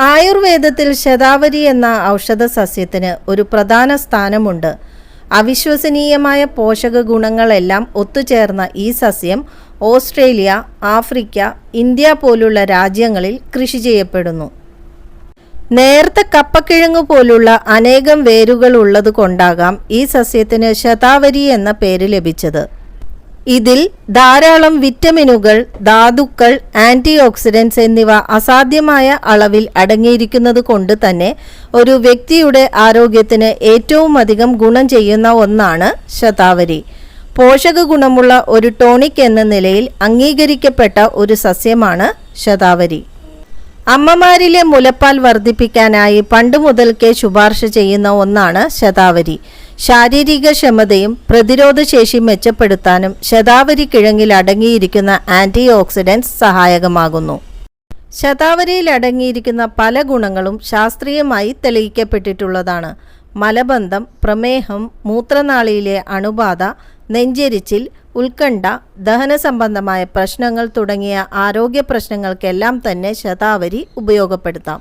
ആയുർവേദത്തിൽ ശതാവരി എന്ന ഔഷധ സസ്യത്തിന് ഒരു പ്രധാന സ്ഥാനമുണ്ട്. അവിശ്വസനീയമായ പോഷക ഗുണങ്ങളെല്ലാം ഒത്തുചേർന്ന ഈ സസ്യം ഓസ്ട്രേലിയ, ആഫ്രിക്ക, ഇന്ത്യ പോലുള്ള രാജ്യങ്ങളിൽ കൃഷി ചെയ്യപ്പെടുന്നു. നേർത്ത കപ്പക്കിഴങ്ങ് പോലുള്ള അനേകം വേരുകൾ ഉള്ളത് കൊണ്ടാകാം ഈ സസ്യത്തിന് ശതാവരി എന്ന പേര് ലഭിച്ചത്. ഇതിൽ ധാരാളം വിറ്റമിനുകൾ, ധാതുക്കൾ, ആൻറ്റി ഓക്സിഡൻസ് എന്നിവ അസാധ്യമായ അളവിൽ അടങ്ങിയിരിക്കുന്നത് കൊണ്ട് തന്നെ ഒരു വ്യക്തിയുടെ ആരോഗ്യത്തിന് ഏറ്റവും അധികം ഗുണം ചെയ്യുന്ന ഒന്നാണ് ശതാവരി. പോഷക ഗുണമുള്ള ഒരു ടോണിക് എന്ന നിലയിൽ അംഗീകരിക്കപ്പെട്ട ഒരു സസ്യമാണ് ശതാവരി. അമ്മമാരിലെ മുലപ്പാൽ വർദ്ധിപ്പിക്കാനായി പണ്ട് മുതൽക്കേ ശുപാർശ ചെയ്യുന്ന ഒന്നാണ് ശതാവരി. ശാരീരിക ക്ഷമതയും പ്രതിരോധശേഷി മെച്ചപ്പെടുത്താനും ശതാവരി കിഴങ്ങിൽ അടങ്ങിയിരിക്കുന്ന ആൻറ്റി ഓക്സിഡൻസ് സഹായകമാകുന്നു. ശതാവരിയിൽ അടങ്ങിയിരിക്കുന്ന പല ഗുണങ്ങളും ശാസ്ത്രീയമായി തെളിയിക്കപ്പെട്ടിട്ടുള്ളതാണ്. മലബന്ധം, പ്രമേഹം, മൂത്രനാളിയിലെ അണുബാധ, നെഞ്ചെരിച്ചിൽ, ഉത്കണ്ഠ, ദഹന സംബന്ധമായ പ്രശ്നങ്ങൾ തുടങ്ങിയ ആരോഗ്യ പ്രശ്നങ്ങൾക്കെല്ലാം തന്നെ ശതാവരി ഉപയോഗപ്പെടുത്താം.